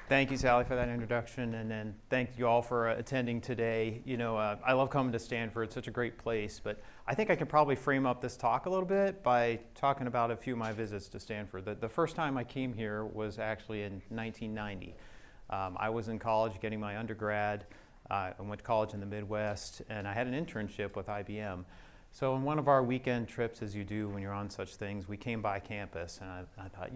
Thank you, Sally, for that introduction, and then thank you all for attending today. I love coming to Stanford. It's such a great place, but I think I can probably frame up this talk a little bit by talking about a few of my visits to Stanford. The first time I came here was actually in 1990. I was in college getting my undergrad. I went to college in the Midwest, and I had an internship with IBM. So on one of our weekend trips, as you do when you're on such things, we came by campus, and I thought,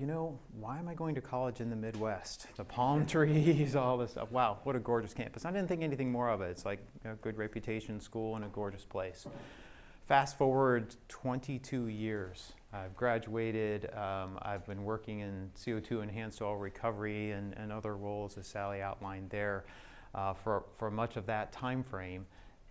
why am I going to college in the Midwest? The palm trees, all this stuff. Wow, what a gorgeous campus. I didn't think anything more of it. It's like a good reputation school and a gorgeous place. Fast forward 22 years. I've graduated. I've been working in CO2 enhanced oil recovery and other roles, as Sally outlined there, for much of that time frame.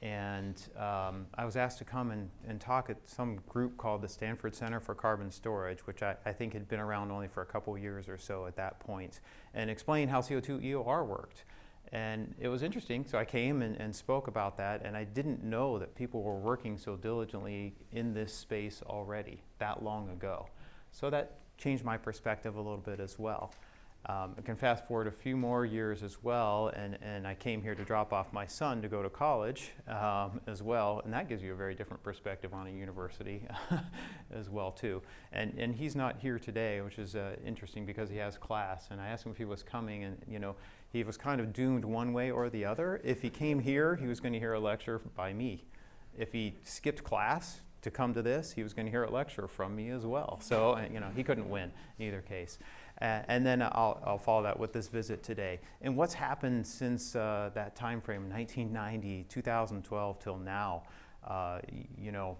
And I was asked to come and talk at some group called the Stanford Center for Carbon Storage, which I think had been around only for a couple years or so at that point, and explain how CO2 EOR worked. And it was interesting, so I came and spoke about that, and I didn't know that people were working so diligently in this space already that long ago. So that changed my perspective a little bit as well. I can fast forward a few more years as well, and I came here to drop off my son to go to college as well, and that gives you a very different perspective on a university as well too. And he's not here today, which is interesting because he has class, and I asked him if he was coming, and he was kind of doomed one way or the other. If he came here, he was going to hear a lecture by me. If he skipped class to come to this, he was going to hear a lecture from me as well. So he couldn't win in either case. And then I'll follow that with this visit today. And what's happened since that time frame, 1990, 2012 till now,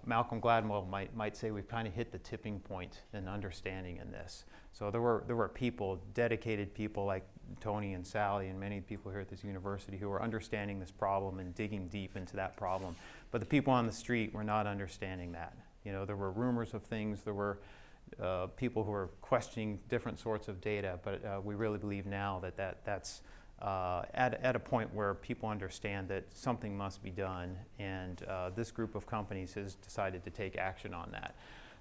Malcolm Gladwell might say we've kind of hit the tipping point in understanding in this. So there were people, dedicated people like Tony and Sally and many people here at this university who were understanding this problem and digging deep into that problem. But the people on the street were not understanding that. There were rumors of things, there were people who are questioning different sorts of data, but we really believe now that's at a point where people understand that something must be done, and this group of companies has decided to take action on that.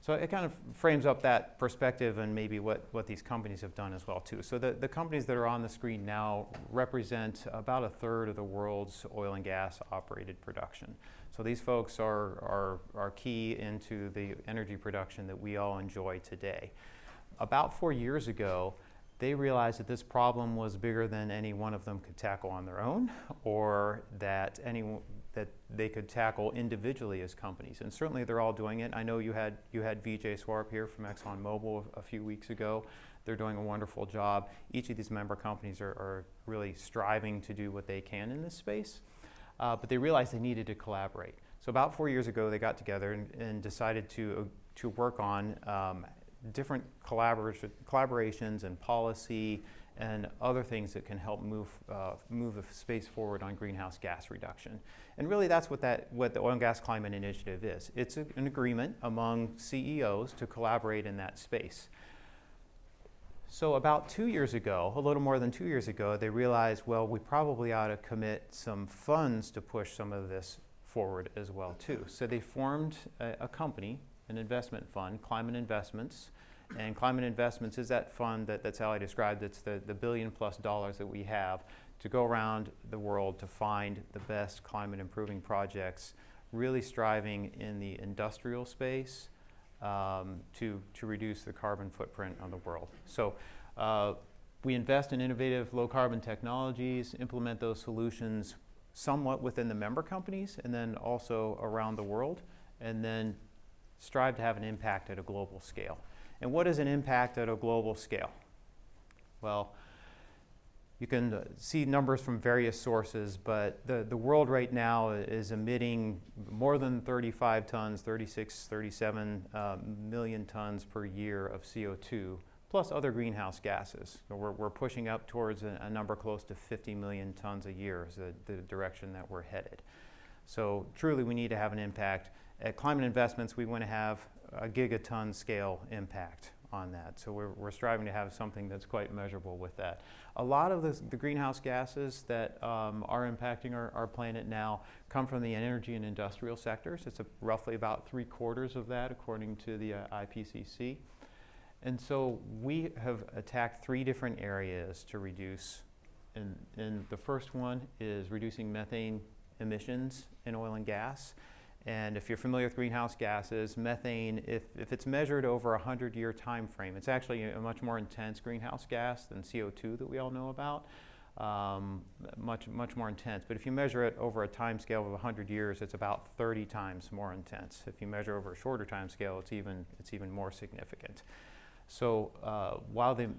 So it kind of frames up that perspective and maybe what these companies have done as well too. So the companies that are on the screen now represent about a third of the world's oil and gas operated production. So these folks are key into the energy production that we all enjoy today. About 4 years ago, they realized that this problem was bigger than any one of them could tackle on their own, or that they could tackle individually as companies. And certainly they're all doing it. I know you had Vijay Swarup here from ExxonMobil a few weeks ago. They're doing a wonderful job. Each of these member companies are really striving to do what they can in this space. But they realized they needed to collaborate. So about 4 years ago, they got together and decided to work on different collaborations and policy and other things that can help move the space forward on greenhouse gas reduction. And really that's what the Oil and Gas Climate Initiative is. It's an agreement among CEOs to collaborate in that space. So about 2 years ago, a little more than 2 years ago, they realized, well, we probably ought to commit some funds to push some of this forward as well too. So they formed a company, an investment fund, Climate Investments. And Climate Investments is that fund that Sally described. It's the $1 billion+ that we have to go around the world to find the best climate improving projects, really striving in the industrial space to reduce the carbon footprint on the world. So we invest in innovative low carbon technologies, implement those solutions somewhat within the member companies and then also around the world, and then strive to have an impact at a global scale. And what is an impact at a global scale? Well, you can see numbers from various sources, but the world right now is emitting more than 35 tons, 36, 37 million tons per year of CO2, plus other greenhouse gases. So we're pushing up towards a number close to 50 million tons a year is the direction that we're headed. So truly we need to have an impact. At Climate Investments, we want to have a gigaton scale impact on that. So we're striving to have something that's quite measurable with that. A lot of the greenhouse gases that are impacting our planet now come from the energy and industrial sectors. It's roughly about 3/4 of that according to the IPCC. And so we have attacked 3 different areas to reduce and the first one is reducing methane emissions in oil and gas. And if you're familiar with greenhouse gases, methane, if it's measured over a 100-year time frame, it's actually a much more intense greenhouse gas than CO2 that we all know about. Much more intense. But if you measure it over a time scale of 100 years, it's about 30 times more intense. If you measure over a shorter time scale, it's even more significant. So while the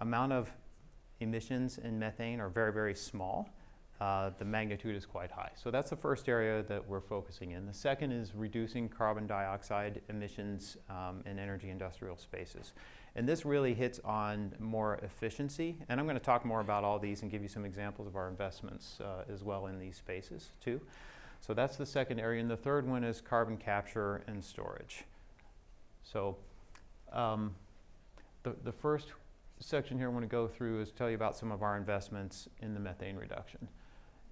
amount of emissions in methane are very, very small, the magnitude is quite high. So that's the first area that we're focusing in. The second is reducing carbon dioxide emissions in energy industrial spaces. And this really hits on more efficiency. And I'm going to talk more about all these and give you some examples of our investments as well in these spaces too. So that's the second area. And the third one is carbon capture and storage. So the first section here I want to go through is tell you about some of our investments in the methane reduction.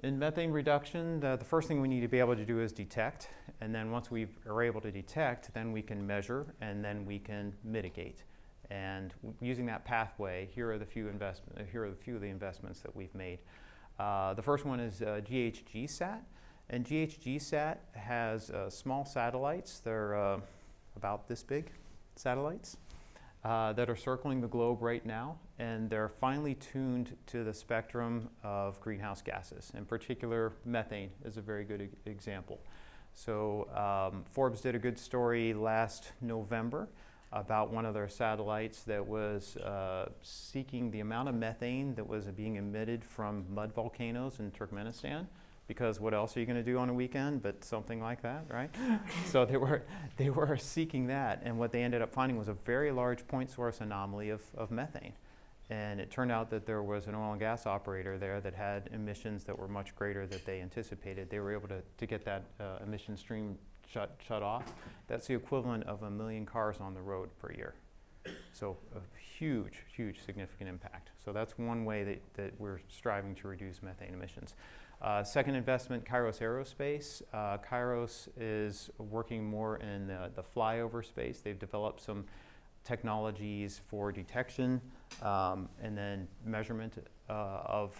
In methane reduction, the first thing we need to be able to do is detect, and then once we are able to detect, then we can measure, and then we can mitigate. And using that pathway, here are the few of the investments that we've made. The first one is GHGSat, and GHGSat has small satellites. They're about this big satellites. That are circling the globe right now, and they're finely tuned to the spectrum of greenhouse gases. In particular, methane is a very good example. So Forbes did a good story last November about one of their satellites that was seeking the amount of methane that was being emitted from mud volcanoes in Turkmenistan. Because what else are you going to do on a weekend but something like that, right? So they were seeking that, and what they ended up finding was a very large point source anomaly of methane. And it turned out that there was an oil and gas operator there that had emissions that were much greater than they anticipated. They were able to get that emission stream shut off. That's the equivalent of 1 million cars on the road per year. So a huge significant impact. So that's one way that we're striving to reduce methane emissions. Second investment, Kairos Aerospace. Kairos is working more in the flyover space. They've developed some technologies for detection and then measurement of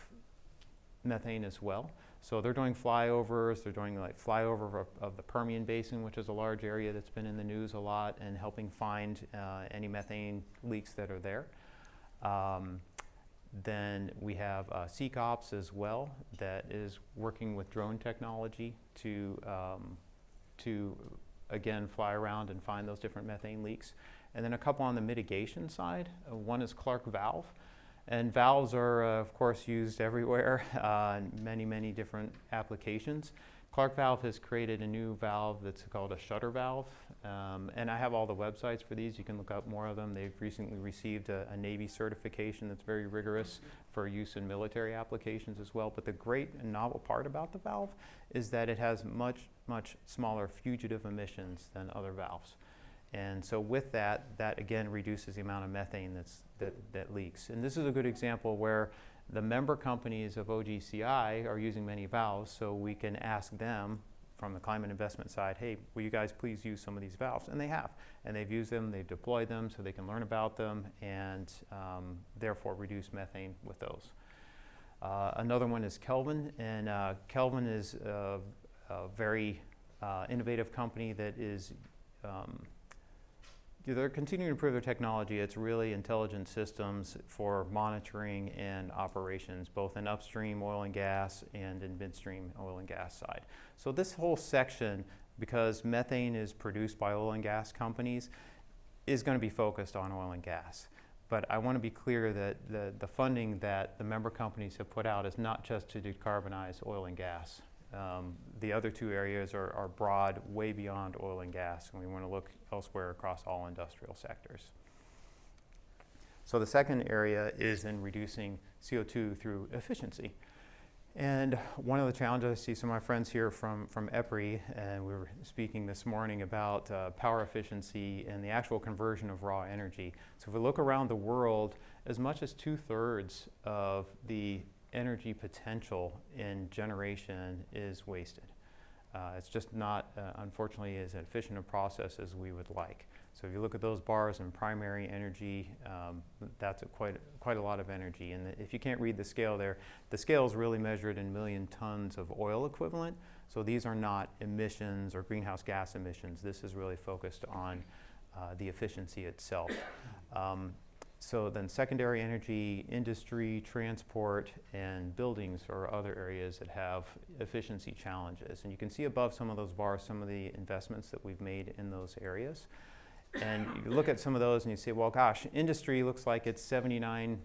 methane as well. So they're doing flyovers. They're doing like flyover of the Permian Basin, which is a large area that's been in the news a lot, and helping find any methane leaks that are there. Then we have SeekOps as well, that is working with drone technology to again fly around and find those different methane leaks. And then a couple on the mitigation side. One is Clark Valve, and valves are of course used everywhere in many different applications. Clark Valve has created a new valve that's called a shutter valve, and I have all the websites for these. You can look up more of them. They've recently received a Navy certification that's very rigorous for use in military applications as well. But the great and novel part about the valve is that it has much smaller fugitive emissions than other valves. And so with that again reduces the amount of methane that leaks. And this is a good example where the member companies of OGCI are using many valves, so we can ask them from the climate investment side, hey, will you guys please use some of these valves? And they have. And they've used them, they've deployed them so they can learn about them and therefore reduce methane with those. Another one is Kelvin, and Kelvin is a very innovative company that is they're continuing to improve their technology. It's really intelligent systems for monitoring and operations, both in upstream oil and gas and in midstream oil and gas side. So this whole section, because methane is produced by oil and gas companies, is going to be focused on oil and gas. But I want to be clear that the funding that the member companies have put out is not just to decarbonize oil and gas. The other two areas are broad, way beyond oil and gas, and we want to look elsewhere across all industrial sectors. So the second area is in reducing CO2 through efficiency. And one of the challenges, I see some of my friends here from EPRI, and we were speaking this morning about power efficiency and the actual conversion of raw energy. So if we look around the world, as much as 2/3 of the energy potential in generation is wasted. It's just not, unfortunately, as efficient a process as we would like. So if you look at those bars in primary energy, that's quite a lot of energy. And if you can't read the scale there, the scale is really measured in million tons of oil equivalent. So these are not emissions or greenhouse gas emissions. This is really focused on the efficiency itself. So then secondary energy, industry, transport, and buildings are other areas that have efficiency challenges. And you can see above some of those bars some of the investments that we've made in those areas. And you look at some of those and you say, well, gosh, industry looks like it's 79%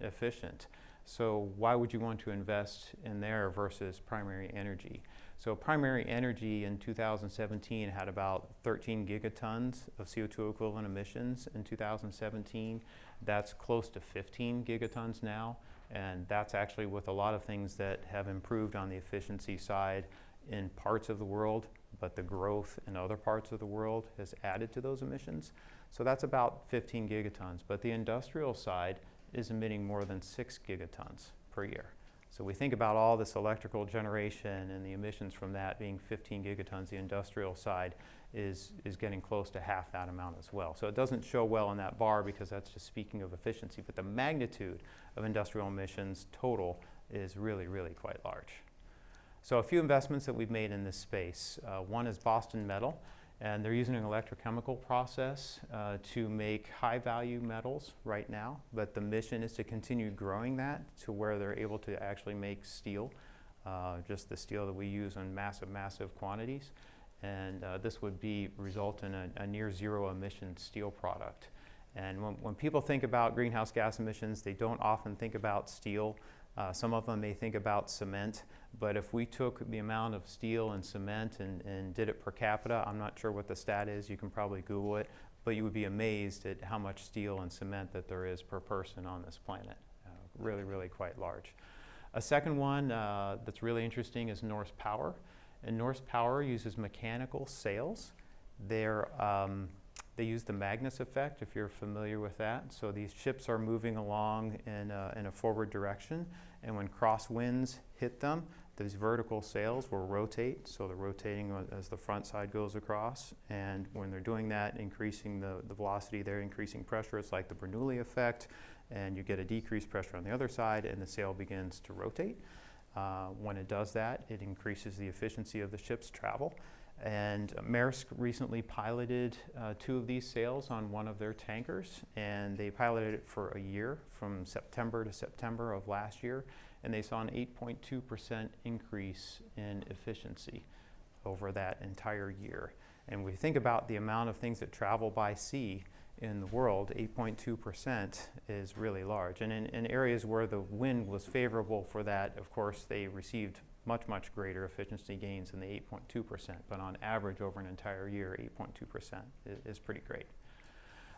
efficient. So why would you want to invest in there versus primary energy? So primary energy in 2017 had about 13 gigatons of CO2 equivalent emissions in 2017. That's close to 15 gigatons now, and that's actually with a lot of things that have improved on the efficiency side in parts of the world, but the growth in other parts of the world has added to those emissions. So that's about 15 gigatons, but the industrial side is emitting more than 6 gigatons per year. So we think about all this electrical generation and the emissions from that being 15 gigatons. The industrial side is getting close to half that amount as well. So it doesn't show well in that bar because that's just speaking of efficiency, but the magnitude of industrial emissions total is really, really quite large. So a few investments that we've made in this space. One is Boston Metal, and they're using an electrochemical process to make high-value metals right now, but the mission is to continue growing that to where they're able to actually make steel, just the steel that we use in massive quantities. And this would result in a near zero emission steel product. And when people think about greenhouse gas emissions, they don't often think about steel. Some of them may think about cement, but if we took the amount of steel and cement and did it per capita, I'm not sure what the stat is, you can probably Google it, but you would be amazed at how much steel and cement that there is per person on this planet. Really, really quite large. A second one that's really interesting is Norse Power. And Norse Power uses mechanical sails. They use the Magnus effect, if you're familiar with that. So these ships are moving along in a forward direction, and when crosswinds hit them, these vertical sails will rotate. So they're rotating as the front side goes across, and when they're doing that, increasing the velocity there, increasing pressure, it's like the Bernoulli effect, and you get a decreased pressure on the other side, and the sail begins to rotate. When it does that, it increases the efficiency of the ship's travel. And Maersk recently piloted 2 of these sails on one of their tankers, and they piloted it for a year, from September to September of last year, and they saw an 8.2% increase in efficiency over that entire year. And we think about the amount of things that travel by sea in the world, 8.2% is really large. And in areas where the wind was favorable for that, of course, they received much greater efficiency gains than the 8.2%, but on average over an entire year, 8.2% is pretty great.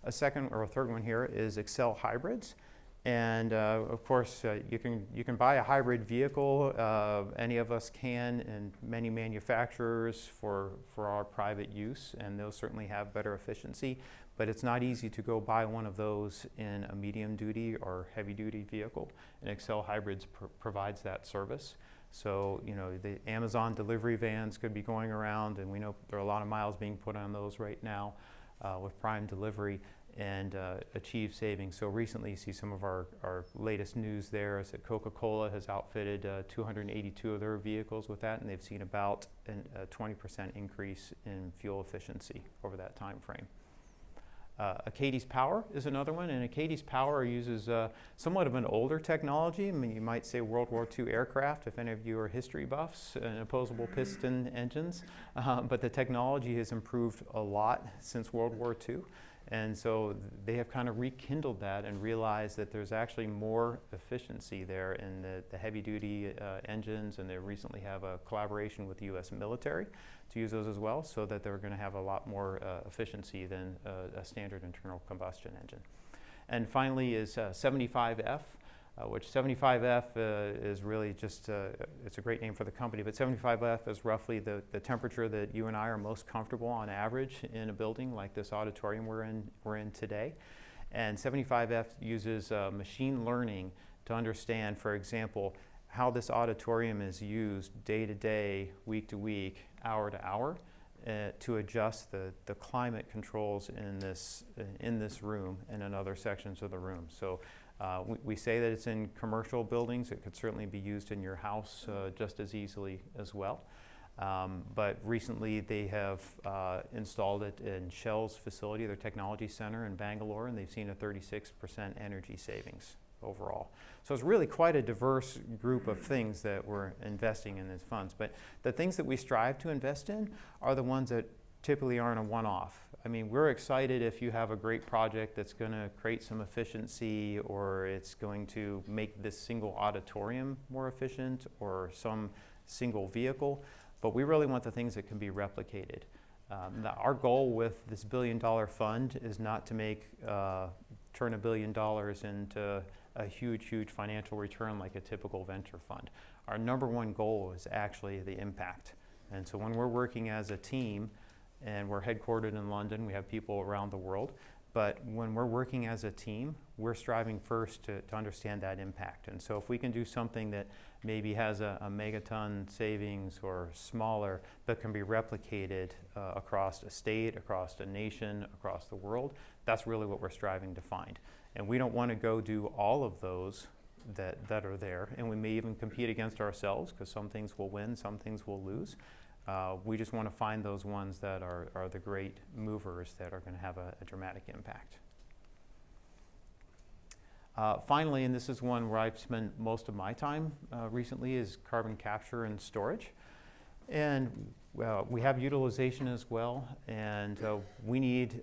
A second or a third one here is Excel Hybrids. And of course, you can buy a hybrid vehicle. Any of us can, and many manufacturers for our private use, and those certainly have better efficiency. But it's not easy to go buy one of those in a medium duty or heavy duty vehicle. And Excel Hybrids provides that service. So, the Amazon delivery vans could be going around, and we know there are a lot of miles being put on those right now with Prime Delivery, and achieve savings. So recently you see some of our latest news there is that Coca-Cola has outfitted 282 of their vehicles with that, and they've seen about a 20% increase in fuel efficiency over that time frame. Acades Power is another one, and Acades Power uses somewhat of an older technology. I mean, you might say World War II aircraft, if any of you are history buffs, and opposable piston engines, but the technology has improved a lot since World War II. And so they have kind of rekindled that and realized that there's actually more efficiency there in the heavy-duty engines, and they recently have a collaboration with the U.S. military to use those as well, so that they're going to have a lot more efficiency than a standard internal combustion engine. And finally is 75F, which 75F is really just, it's a great name for the company, but 75F is roughly the temperature that you and I are most comfortable on average in a building like this auditorium we're in today. And 75F uses machine learning to understand, for example, how this auditorium is used day to day, week to week, hour to hour, to adjust the climate controls in this room and in other sections of the room. So we say that it's in commercial buildings. It could certainly be used in your house just as easily as well. But recently they have installed it in Shell's facility, their technology center in Bangalore, and they've seen a 36% energy savings overall. So it's really quite a diverse group of things that we're investing in these funds. But the things that we strive to invest in are the ones that typically aren't a one-off. I mean, we're excited if you have a great project that's going to create some efficiency, or it's going to make this single auditorium more efficient, or some single vehicle. But we really want the things that can be replicated. Our goal with this $1 billion fund is not to turn $1 billion into a huge financial return like a typical venture fund. Our number one goal is actually the impact. And so when we're working as a team, and we're headquartered in London, we have people around the world, but when we're working as a team, we're striving first to understand that impact. And so if we can do something that maybe has a megaton savings or smaller, but can be replicated across a state, across a nation, across the world, that's really what we're striving to find. And we don't want to go do all of those that are there, and we may even compete against ourselves, because some things will win, some things will lose. We just want to find those ones that are the great movers that are going to have a dramatic impact. Finally, and this is one where I've spent most of my time recently, is carbon capture and storage. And we have utilization as well, and we need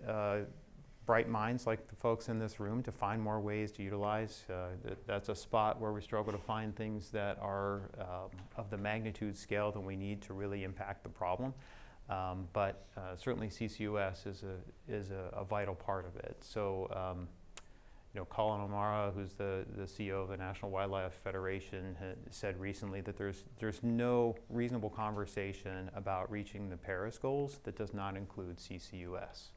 bright minds like the folks in this room to find more ways to utilize. That's a spot where we struggle to find things that are of the magnitude scale that we need to really impact the problem. But certainly CCUS is a vital part of it. So Colin O'Mara, who's the CEO of the National Wildlife Federation, said recently that there's no reasonable conversation about reaching the Paris goals that does not include CCUS.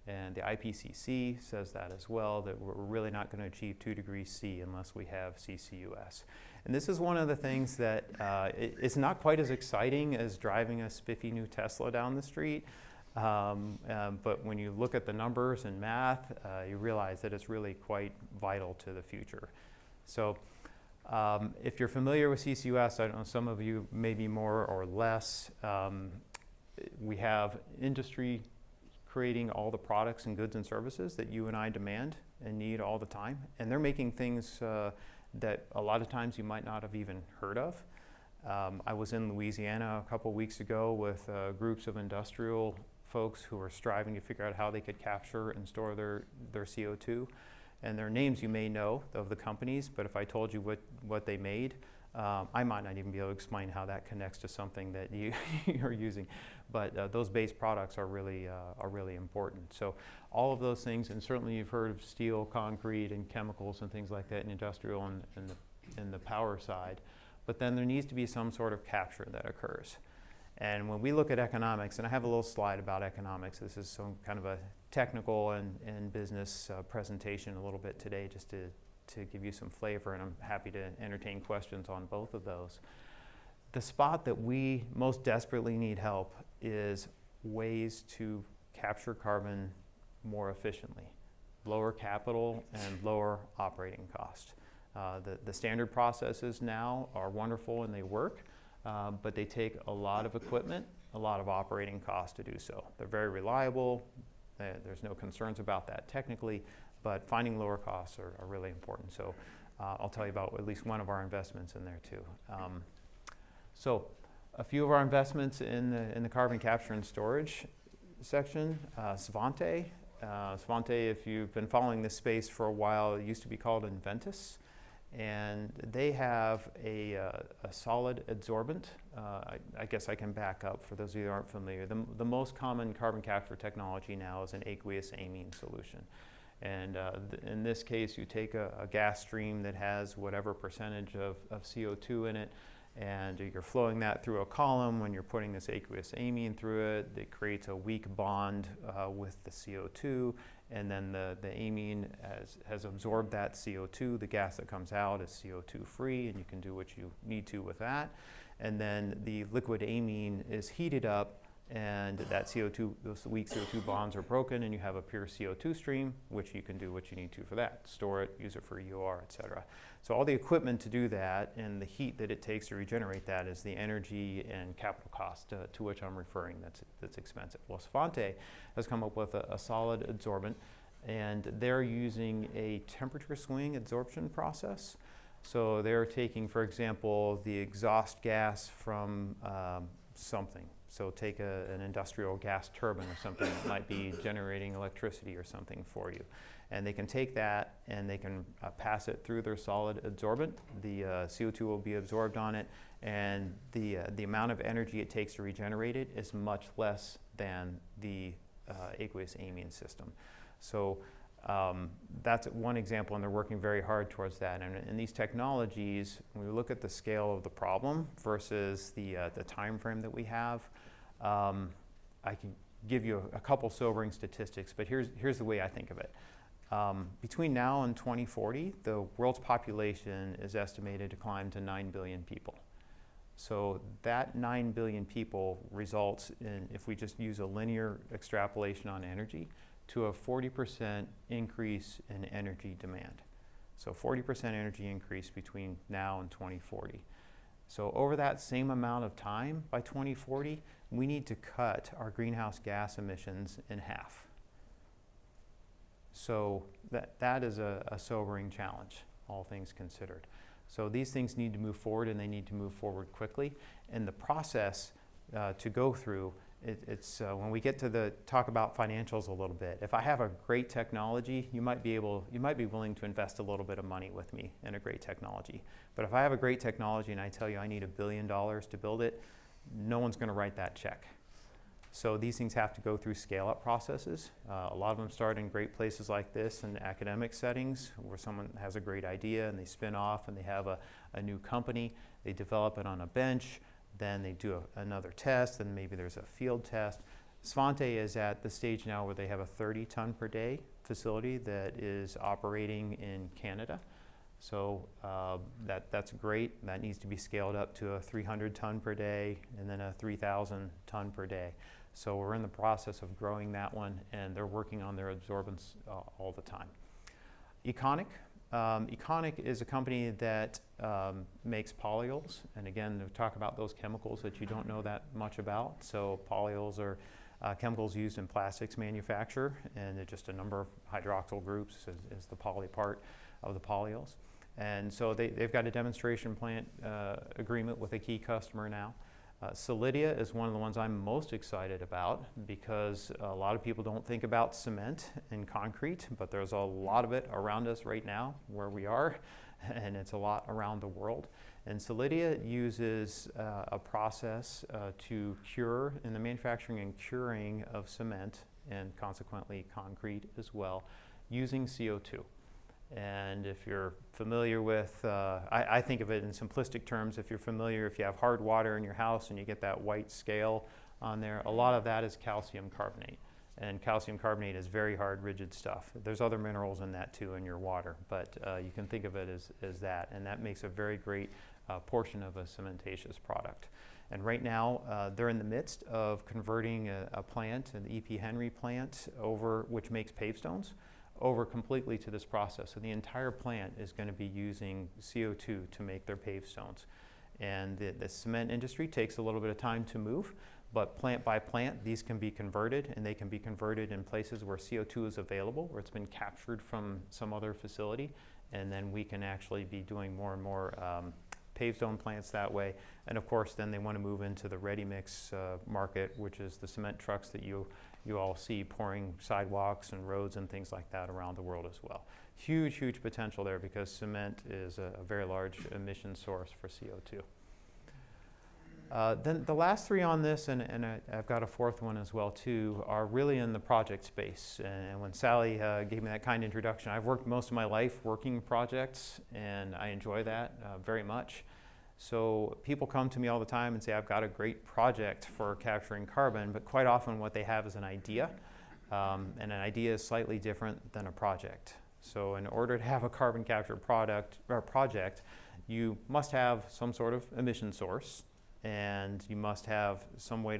And the IPCC says that as well, that we're really not going to achieve 2 degrees C unless we have CCUS. And this is one of the things that it's not quite as exciting as driving a spiffy new Tesla down the street. But when you look at the numbers and math, you realize that it's really quite vital to the future. So if you're familiar with CCUS, I don't know, some of you maybe more or less, we have industry creating all the products and goods and services that you and I demand and need all the time. And they're making things that a lot of times you might not have even heard of. I was in Louisiana a couple weeks ago with groups of industrial folks who were striving to figure out how they could capture and store their CO2. And their names you may know of the companies, but if I told you what they made, I might not even be able to explain how that connects to something that you're using. But those base products are really important. So all of those things, and certainly you've heard of steel, concrete, and chemicals and things like that in industrial and the power side. But then there needs to be some sort of capture that occurs. And when we look at economics, and I have a little slide about economics, this is some kind of a technical and business presentation a little bit today, just to give you some flavor, and I'm happy to entertain questions on both of those. The spot that we most desperately need help is ways to capture carbon more efficiently, lower capital and lower operating cost. The standard processes now are wonderful and they work, but they take a lot of equipment, a lot of operating costs to do so. They're very reliable. There's no concerns about that technically, but finding lower costs are really important. So I'll tell you about at least one of our investments in there too. So a few of our investments in the carbon capture and storage section, Svante. Svante, if you've been following this space for a while, it used to be called Inventus. And they have a solid adsorbent. I guess I can back up for those of you who aren't familiar. The most common carbon capture technology now is an aqueous amine solution. And in this case, you take a gas stream that has whatever percentage of CO2 in it, and you're flowing that through a column. When you're putting this aqueous amine through it, it creates a weak bond with the CO2, and then the amine has absorbed that CO2. The gas that comes out is CO2 free, and you can do what you need to with that. And then the liquid amine is heated up and that CO2, those weak CO2 bonds are broken, and you have a pure CO2 stream, which you can do what you need to for that, store it, use it for EOR, et cetera. So all the equipment to do that and the heat that it takes to regenerate that is the energy and capital cost to which I'm referring that's expensive. Well, Svante has come up with a solid adsorbent, and they're using a temperature swing adsorption process. So they're taking, for example, the exhaust gas from something. So take an industrial gas turbine or something that might be generating electricity or something for you. And they can take that and they can pass it through their solid adsorbent. The CO2 will be absorbed on it, and the amount of energy it takes to regenerate it is much less than the aqueous amine system. So that's one example, and they're working very hard towards that. And these technologies, when we look at the scale of the problem versus the time frame that we have, I can give you a couple sobering statistics, but here's the way I think of it. Between now and 2040, the world's population is estimated to climb to 9 billion people. So that 9 billion people results in, if we just use a linear extrapolation on energy, to a 40% increase in energy demand. So 40% energy increase between now and 2040. So over that same amount of time, by 2040, we need to cut our greenhouse gas emissions in half. So that is a sobering challenge, all things considered. So these things need to move forward, and they need to move forward quickly. And the process to go through, it's when we get to talk about financials a little bit. If I have a great technology, you might be willing to invest a little bit of money with me in a great technology. But if I have a great technology and I tell you I need $1 billion to build it, no one's going to write that check. So these things have to go through scale-up processes. A lot of them start in great places like this in academic settings where someone has a great idea and they spin off and they have a new company. They develop it on a bench. Then they do another test, and maybe there's a field test. Svante is at the stage now where they have a 30 ton per day facility that is operating in Canada. So that's great. That needs to be scaled up to a 300 ton per day and then a 3,000 ton per day. So we're in the process of growing that one, and they're working on their absorbents all the time. Econic. Econic is a company that makes polyols, and again, we talk about those chemicals that you don't know that much about. So polyols are chemicals used in plastics manufacture, and it's just a number of hydroxyl groups is the poly part of the polyols. And so they've got a demonstration plant agreement with a key customer now. Solidia is one of the ones I'm most excited about because a lot of people don't think about cement and concrete, but there's a lot of it around us right now where we are, and it's a lot around the world. And Solidia uses a process to cure, in the manufacturing and curing of cement, and consequently concrete as well, using CO2. And if you're familiar with, I think of it in simplistic terms, if you have hard water in your house and you get that white scale on there, a lot of that is calcium carbonate. And calcium carbonate is very hard, rigid stuff. There's other minerals in that too in your water, but you can think of it as that. And that makes a very great portion of a cementatious product. And right now, they're in the midst of converting a plant, an EP Henry plant, which makes pavestones, over completely to this process. So the entire plant is going to be using CO2 to make their pavestones. And the cement industry takes a little bit of time to move, but plant by plant, these can be converted, and they can be converted in places where CO2 is available, where it's been captured from some other facility, and then we can actually be doing more and more pavestone plants that way. And of course, then they want to move into the ready mix market, which is the cement trucks that you all see pouring sidewalks and roads and things like that around the world as well. Huge, huge potential there because cement is a very large emission source for CO2. Then the last three on this, and I've got a fourth one as well too, are really in the project space. And when Sally gave me that kind introduction, I've worked most of my life working projects, and I enjoy that very much. So people come to me all the time and say, I've got a great project for capturing carbon, but quite often what they have is an idea, and an idea is slightly different than a project. So in order to have a carbon capture project, you must have some sort of emission source, and you must have some way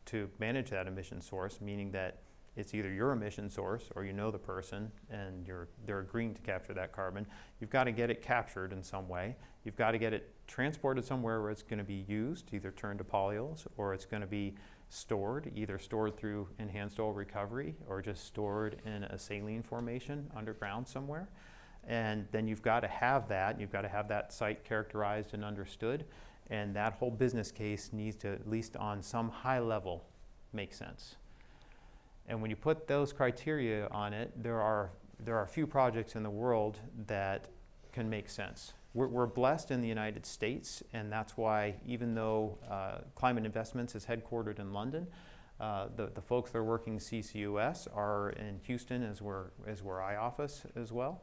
to manage that emission source, meaning that it's either your emission source or you know the person and they're agreeing to capture that carbon. You've got to get it captured in some way. You've got to get it transported somewhere where it's going to be used, either turned to polyols, or it's going to be stored, either stored through enhanced oil recovery or just stored in a saline formation underground somewhere. And then you've got to have that. You've got to have that site characterized and understood. And that whole business case needs to, at least on some high level, make sense. And when you put those criteria on it, there are a few projects in the world that can make sense. We're blessed in the United States, and that's why even though Climate Investments is headquartered in London, the folks that are working CCUS are in Houston, as where I office as well,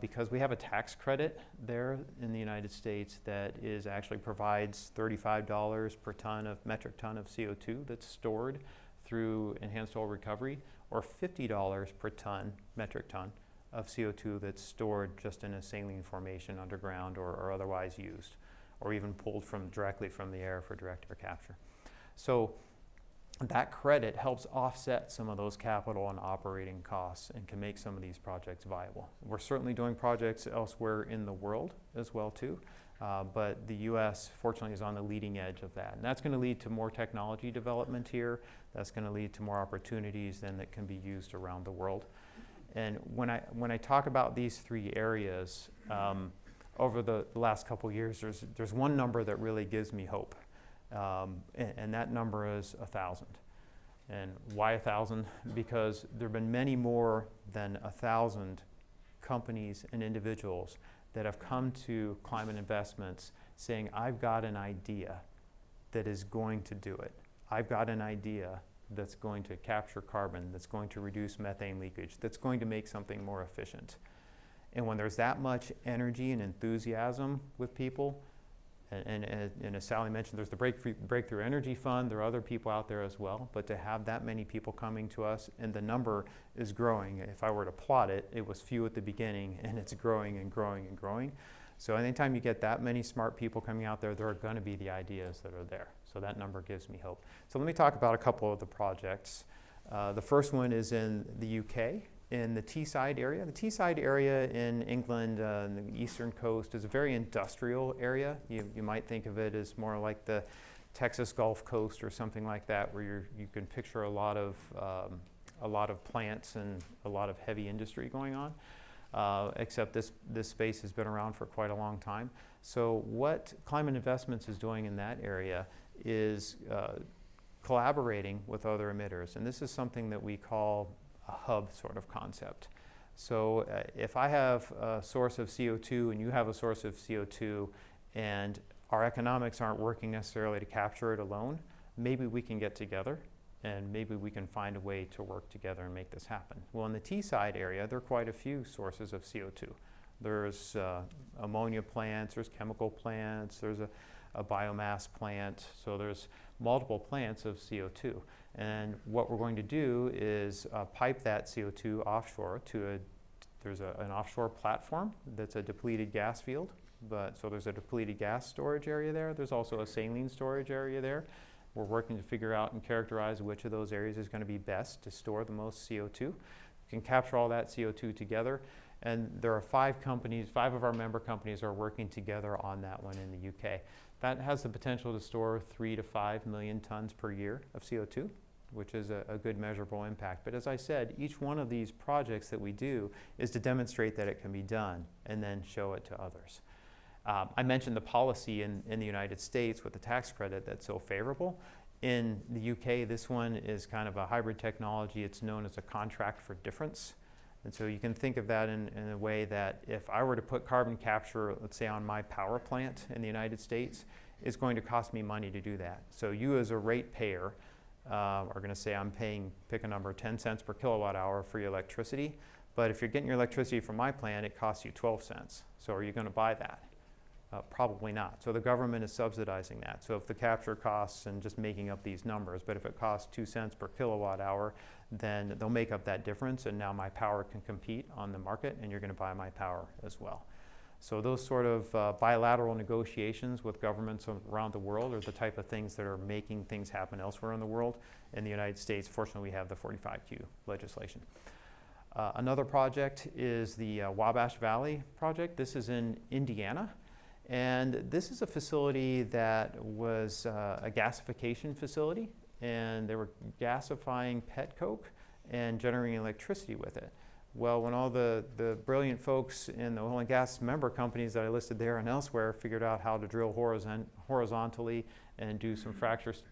because we have a tax credit there in the United States that actually provides $35 per metric ton of CO2 that's stored through enhanced oil recovery, or $50 per metric ton of CO2 that's stored just in a saline formation underground or otherwise used, or even pulled directly from the air for direct air capture. So that credit helps offset some of those capital and operating costs and can make some of these projects viable. We're certainly doing projects elsewhere in the world as well too, but the U.S. fortunately is on the leading edge of that. And that's going to lead to more technology development here. That's going to lead to more opportunities then that can be used around the world. And when I talk about these three areas, over the last couple of years, there's one number that really gives me hope. And that number is 1,000. And why 1,000? Because there have been many more than 1,000 companies and individuals that have come to Climate Investments saying, I've got an idea that is going to do it. I've got an idea that's going to capture carbon, that's going to reduce methane leakage, that's going to make something more efficient. And when there's that much energy and enthusiasm with people, and as Sally mentioned, there's the Breakthrough Energy Fund, there are other people out there as well, but to have that many people coming to us, and the number is growing. If I were to plot it, it was few at the beginning, and it's growing and growing and growing. So anytime you get that many smart people coming out there are going to be the ideas that are there. So that number gives me hope. So let me talk about a couple of the projects. The first one is in the UK, in the Teesside area. The Teesside area in England, the eastern coast, is a very industrial area. You might think of it as more like the Texas Gulf Coast or something like that, where you can picture a lot of plants and a lot of heavy industry going on. Except this space has been around for quite a long time. So what Climate Investments is doing in that area is collaborating with other emitters. And this is something that we call a hub sort of concept. So if I have a source of CO2 and you have a source of CO2 and our economics aren't working necessarily to capture it alone, maybe we can get together and maybe we can find a way to work together and make this happen. Well, in the Teesside area, there are quite a few sources of CO2. There's ammonia plants, there's chemical plants, there's a biomass plant, so there's multiple plants of CO2. And what we're going to do is pipe that CO2 offshore to an offshore platform that's a depleted gas field. So there's a depleted gas storage area there. There's also a saline storage area there. We're working to figure out and characterize which of those areas is going to be best to store the most CO2. We can capture all that CO2 together. And there are 5 of our member companies are working together on that one in the UK. That has the potential to store 3 to 5 million tons per year of CO2, which is a good measurable impact. But as I said, each one of these projects that we do is to demonstrate that it can be done and then show it to others. I mentioned the policy in the United States with the tax credit that's so favorable. In the UK, this one is kind of a hybrid technology. It's known as a contract for difference. And so you can think of that in a way that if I were to put carbon capture, let's say on my power plant in the United States, it's going to cost me money to do that. So you as a ratepayer are going to say I'm paying, pick a number, 10 cents per kilowatt hour for your electricity. But if you're getting your electricity from my plant, it costs you 12 cents. So are you going to buy that? Probably not. So the government is subsidizing that. So if the capture costs, and just making up these numbers, but if it costs 2 cents per kilowatt hour, then they'll make up that difference, and now my power can compete on the market, and you're going to buy my power as well. So those sort of bilateral negotiations with governments around the world are the type of things that are making things happen elsewhere in the world. In the United States, fortunately, we have the 45Q legislation. Another project is the Wabash Valley project. This is in Indiana. And this is a facility that was a gasification facility, and they were gasifying pet coke and generating electricity with it. Well, when all the brilliant folks in the oil and gas member companies that I listed there and elsewhere figured out how to drill horizontally and do some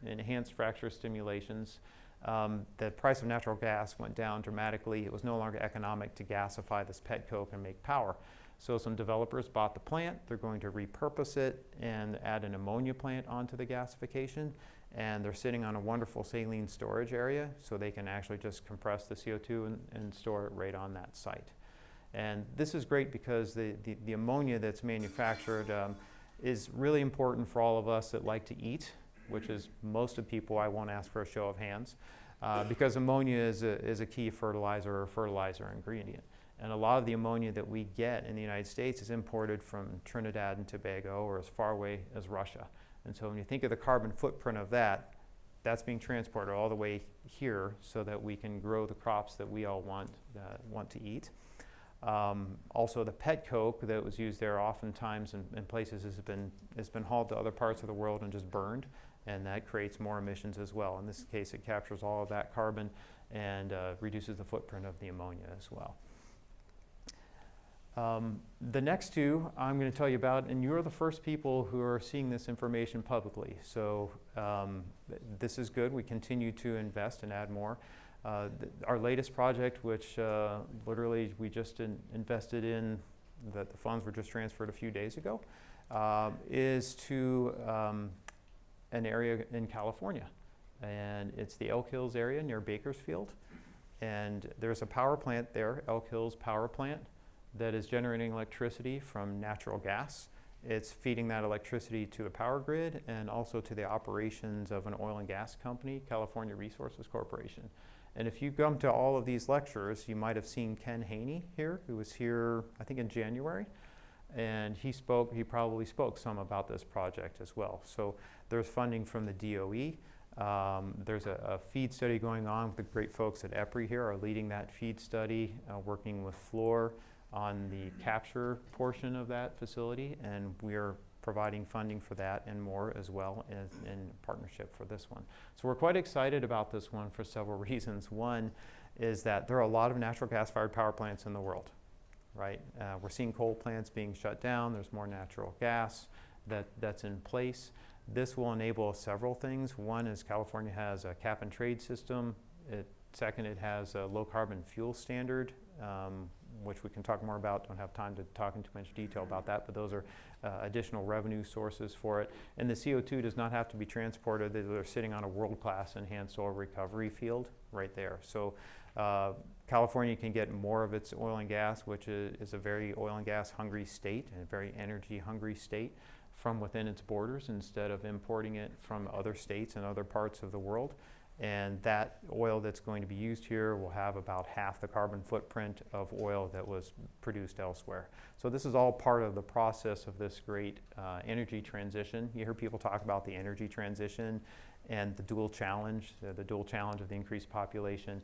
enhanced fracture stimulations, the price of natural gas went down dramatically. It was no longer economic to gasify this pet coke and make power. So some developers bought the plant. They're going to repurpose it and add an ammonia plant onto the gasification. And they're sitting on a wonderful saline storage area, so they can actually just compress the CO2 and store it right on that site. And this is great because the ammonia that's manufactured is really important for all of us that like to eat, which is most of people. I won't ask for a show of hands, because ammonia is a key fertilizer or fertilizer ingredient. And a lot of the ammonia that we get in the United States is imported from Trinidad and Tobago or as far away as Russia. And so when you think of the carbon footprint of that, that's being transported all the way here so that we can grow the crops that we all want to eat. Also, the pet coke that was used there oftentimes in places has been hauled to other parts of the world and just burned, and that creates more emissions as well. In this case, it captures all of that carbon and reduces the footprint of the ammonia as well. The next two I'm going to tell you about, and you're the first people who are seeing this information publicly. So this is good. We continue to invest and add more. Our latest project, which literally we just invested in, that the funds were just transferred a few days ago, is to an area in California. And it's the Elk Hills area near Bakersfield. And there's a power plant there, Elk Hills Power Plant, that is generating electricity from natural gas. It's feeding that electricity to the power grid and also to the operations of an oil and gas company, California Resources Corporation. And if you come to all of these lectures, you might have seen Ken Haney here, who was here, I think, in January. And he probably spoke some about this project as well. So there's funding from the DOE. There's a feed study going on with the great folks at EPRI here are leading that feed study, working with Fluor on the capture portion of that facility, and we are providing funding for that and more as well as in partnership for this one. So we're quite excited about this one for several reasons. One is that there are a lot of natural gas-fired power plants in the world, right? We're seeing coal plants being shut down. There's more natural gas that's in place. This will enable several things. One is California has a cap and trade system. Second, it has a low carbon fuel standard, which we can talk more about. Don't have time to talk in too much detail about that, but those are additional revenue sources for it. And the CO2 does not have to be transported. They're sitting on a world-class enhanced oil recovery field right there. So California can get more of its oil and gas, which is a very oil and gas hungry state and a very energy hungry state, from within its borders instead of importing it from other states and other parts of the world. And that oil that's going to be used here will have about half the carbon footprint of oil that was produced elsewhere. So this is all part of the process of this great energy transition. You hear people talk about the energy transition and the dual challenge of the increased population.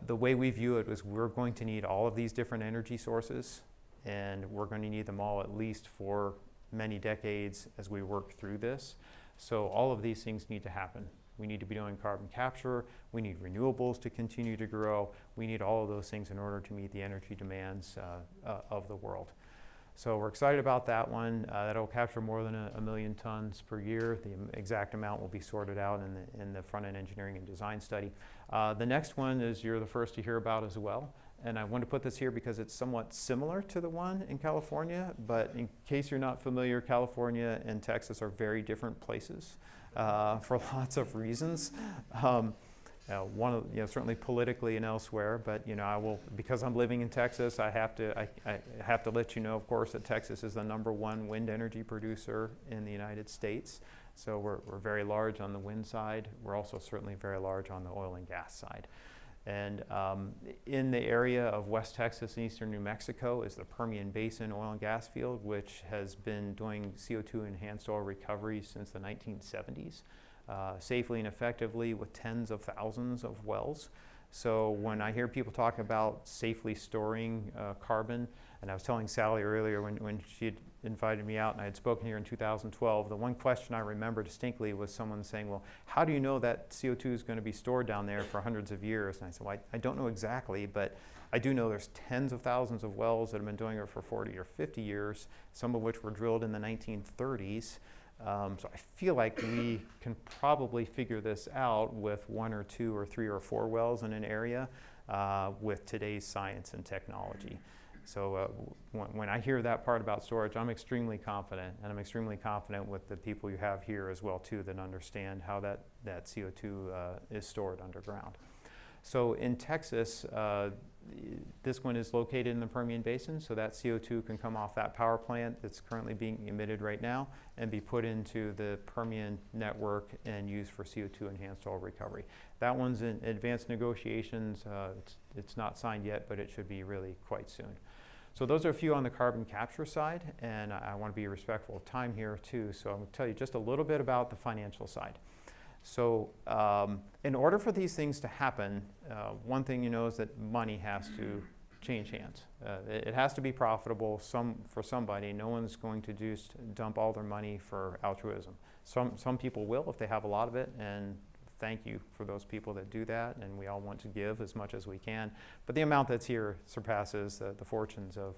The way we view it is we're going to need all of these different energy sources, and we're going to need them all at least for many decades as we work through this. So all of these things need to happen. We need to be doing carbon capture. We need renewables to continue to grow. We need all of those things in order to meet the energy demands of the world. So we're excited about that one. That'll capture more than 1 million tons per year. The exact amount will be sorted out in the front-end engineering and design study. The next one is you're the first to hear about as well. And I want to put this here because it's somewhat similar to the one in California, but in case you're not familiar, California and Texas are very different places for lots of reasons. Certainly politically and elsewhere, but I will, because I'm living in Texas, I have to let you know, of course, that Texas is the #1 wind energy producer in the United States. So we're very large on the wind side. We're also certainly very large on the oil and gas side. And in the area of West Texas and eastern New Mexico is the Permian Basin oil and gas field, which has been doing CO2 enhanced oil recovery since the 1970s, safely and effectively with tens of thousands of wells. So when I hear people talk about safely storing carbon, and I was telling Sally earlier when she had invited me out and I had spoken here in 2012, the one question I remember distinctly was someone saying, well, how do you know that CO2 is going to be stored down there for hundreds of years? And I said, well, I don't know exactly, but I do know there's tens of thousands of wells that have been doing it for 40 or 50 years, some of which were drilled in the 1930s. So I feel like we can probably figure this out with 1 or 2 or 3 or 4 wells in an area with today's science and technology. So when I hear that part about storage, I'm extremely confident, and I'm extremely confident with the people you have here as well too that understand how that CO2 is stored underground. So in Texas, this one is located in the Permian Basin, so that CO2 can come off that power plant that's currently being emitted right now and be put into the Permian network and used for CO2 enhanced oil recovery. That one's in advanced negotiations. It's not signed yet, but it should be really quite soon. So those are a few on the carbon capture side, and I want to be respectful of time here too, so I'm going to tell you just a little bit about the financial side. So in order for these things to happen, one thing you know is that money has to change hands. It has to be profitable for somebody. No one's going to just dump all their money for altruism. Some people will if they have a lot of it, and thank you for those people that do that, and we all want to give as much as we can. But the amount that's here surpasses the fortunes of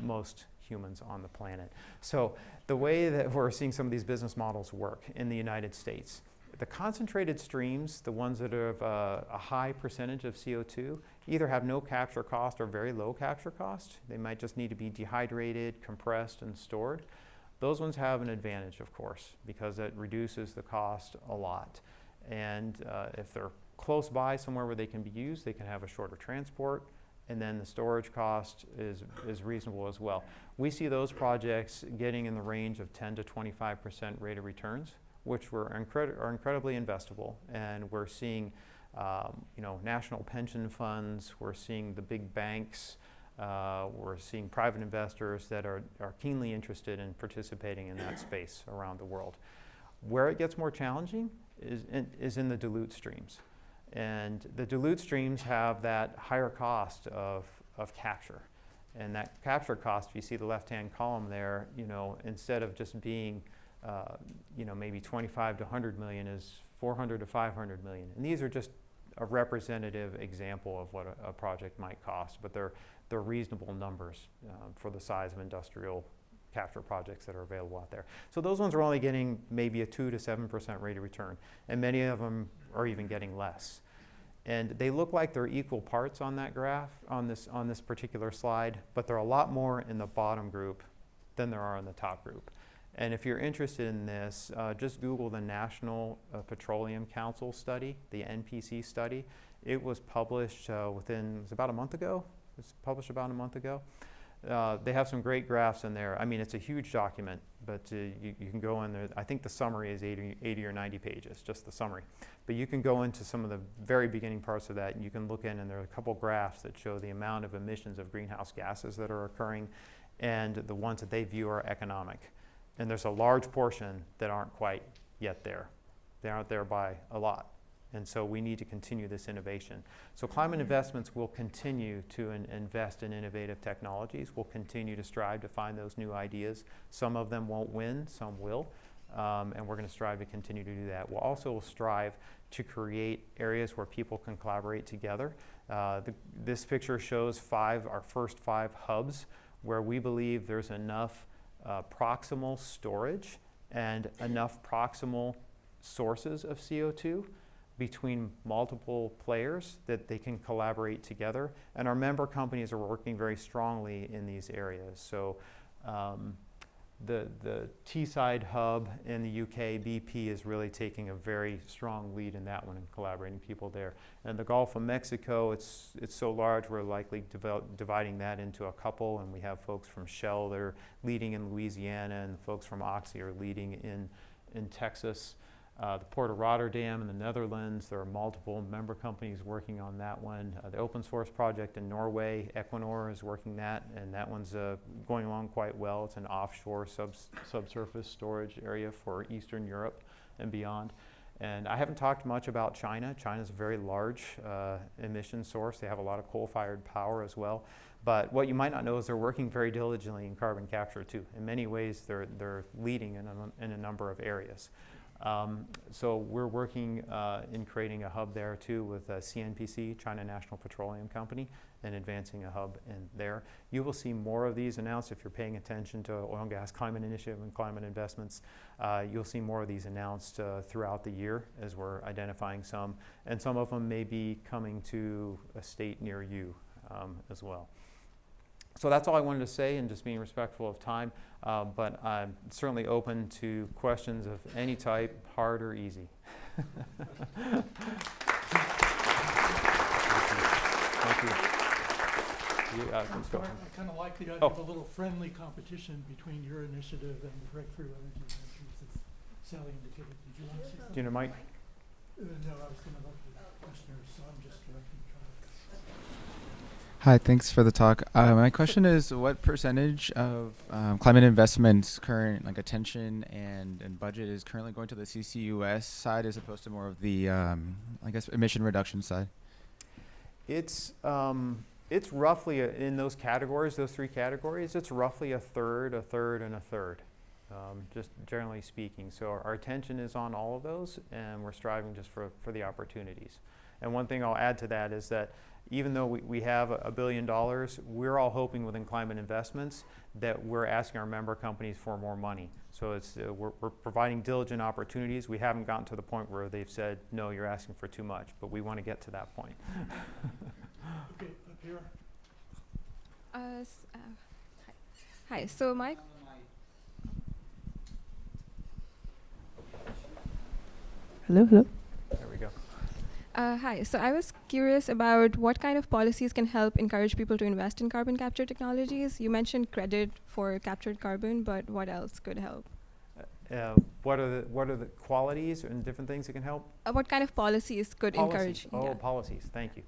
most humans on the planet. So the way that we're seeing some of these business models work in the United States, the concentrated streams, the ones that have a high percentage of CO2, either have no capture cost or very low capture cost. They might just need to be dehydrated, compressed, and stored. Those ones have an advantage, of course, because it reduces the cost a lot. And if they're close by somewhere where they can be used, they can have a shorter transport, and then the storage cost is reasonable as well. We see those projects getting in the range of 10 to 25% rate of returns, which are incredibly investable, and we're seeing national pension funds, we're seeing the big banks, we're seeing private investors that are keenly interested in participating in that space around the world. Where it gets more challenging is in the dilute streams. And the dilute streams have that higher cost of capture. And that capture cost, if you see the left-hand column there, instead of just being maybe 25 to 100 million is 400 to 500 million. And these are just a representative example of what a project might cost, but they're reasonable numbers for the size of industrial capture projects that are available out there. So those ones are only getting maybe a 2 to 7% rate of return, and many of them are even getting less. And they look like they're equal parts on that graph, on this particular slide, but they're a lot more in the bottom group than there are in the top group. And if you're interested in this, just Google the National Petroleum Council study, the NPC study. It was published it was about a month ago. It was published about a month ago. They have some great graphs in there. I mean, it's a huge document, but you can go in there. I think the summary is 80 or 90 pages, just the summary. But you can go into some of the very beginning parts of that, and you can look in, and there are a couple graphs that show the amount of emissions of greenhouse gases that are occurring and the ones that they view are economic. And there's a large portion that aren't quite yet there. They aren't there by a lot. And so we need to continue this innovation. So Climate Investments will continue to invest in innovative technologies. We'll continue to strive to find those new ideas. Some of them won't win, some will. And we're going to strive to continue to do that. We'll also strive to create areas where people can collaborate together. This picture shows our first 5 hubs where we believe there's enough proximal storage and enough proximal sources of CO2 between multiple players that they can collaborate together. And our member companies are working very strongly in these areas. So the Teesside hub in the UK, BP is really taking a very strong lead in that one and collaborating people there. And the Gulf of Mexico, it's so large we're likely dividing that into a couple, and we have folks from Shell that are leading in Louisiana, and folks from Oxy are leading in Texas. The Port of Rotterdam in the Netherlands, there are multiple member companies working on that one. The open source project in Norway, Equinor is working that, and that one's going along quite well. It's an offshore subsurface storage area for Eastern Europe and beyond. And I haven't talked much about China. China's a very large emission source. They have a lot of coal-fired power as well. But what you might not know is they're working very diligently in carbon capture too. In many ways, they're leading in a number of areas. So we're working in creating a hub there too with CNPC, China National Petroleum Company, and advancing a hub in there. You will see more of these announced if you're paying attention to Oil and Gas Climate Initiative and Climate Investments. You'll see more of these announced throughout the year as we're identifying some, and some of them may be coming to a state near you as well. So that's all I wanted to say, and just being respectful of time, but I'm certainly open to questions of any type, hard or easy. Thank you. I kind of like the idea of a little friendly competition between your initiative and the Breakthrough Energy Ventures, as Sally indicated. Did you want to say something? Do you know, Mike? No, I was going to look at the questioners, so I'm just directing traffic. Hi, thanks for the talk. My question is, what percentage of climate investments current attention and budget is currently going to the CCUS side as opposed to more of the, I guess, emission reduction side? It's roughly in those categories, those three categories, it's roughly a third, and a third, just generally speaking. So our attention is on all of those, and we're striving just for the opportunities. And one thing I'll add to that is that even though we have $1 billion, we're all hoping within climate investments that we're asking our member companies for more money. So it's we're providing diligent opportunities. We haven't gotten to the point where they've said, no, you're asking for too much, but we want to get to that point. Okay, up here. Hi, so my hello. There we go. Hi, so I was curious about what kind of policies can help encourage people to invest in carbon capture technologies. You mentioned credit for captured carbon, but what else could help? What are the qualities and different things that can help? What kind of policies could encourage? Policies. Thank you.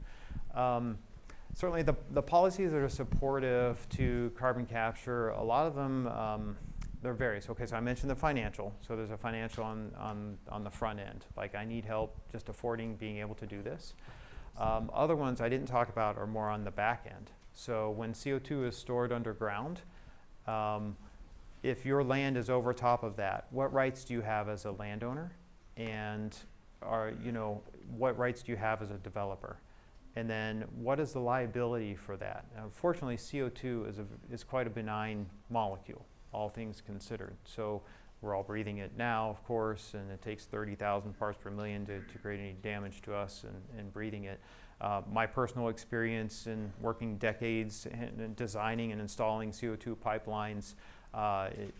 Certainly, the policies that are supportive to carbon capture, a lot of them. They're various. Okay, so I mentioned the financial. So there's a financial on the front end. Like, I need help just affording being able to do this. Other ones I didn't talk about are more on the back end. So when CO2 is stored underground, if your land is over top of that, what rights do you have as a landowner? And what rights do you have as a developer? And then what is the liability for that? Fortunately, CO2 is quite a benign molecule, all things considered. So we're all breathing it now, of course, and it takes 30,000 parts per million to create any damage to us in breathing it. My personal experience in working decades in designing and installing CO2 pipelines,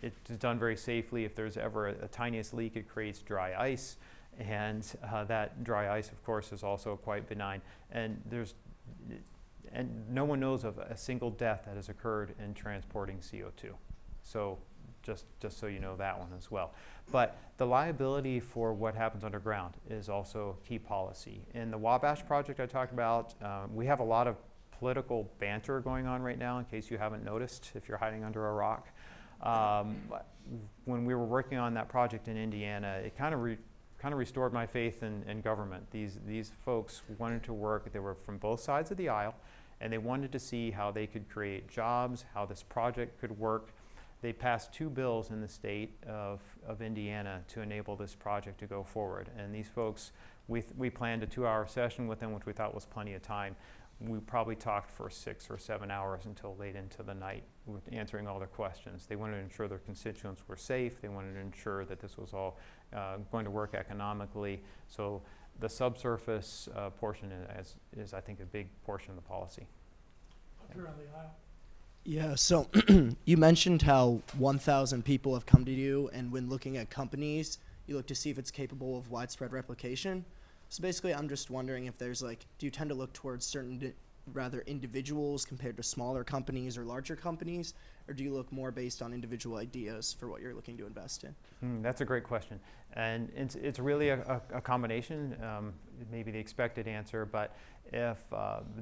it's done very safely. If there's ever a tiniest leak, it creates dry ice. And that dry ice, of course, is also quite benign. And no one knows of a single death that has occurred in transporting CO2. So just so you know that one as well. But the liability for what happens underground is also key policy. In the Wabash project I talked about, we have a lot of political banter going on right now, in case you haven't noticed, if you're hiding under a rock. When we were working on that project in Indiana, it kind of restored my faith in government. These folks wanted to work. They were from both sides of the aisle, and they wanted to see how they could create jobs, how this project could work. They passed 2 bills in the state of Indiana to enable this project to go forward. And these folks, we planned a 2-hour session with them, which we thought was plenty of time. We probably talked for 6 or 7 hours until late into the night, answering all their questions. They wanted to ensure their constituents were safe. They wanted to ensure that this was all going to work economically. So the subsurface portion is, I think, a big portion of the policy. Up here on the aisle. Yeah, so you mentioned how 1,000 people have come to you, and when looking at companies, you look to see if it's capable of widespread replication. So basically, I'm just wondering if there's do you tend to look towards certain rather individuals compared to smaller companies or larger companies, or do you look more based on individual ideas for what you're looking to invest in? That's a great question. And it's really a combination, maybe the expected answer, but if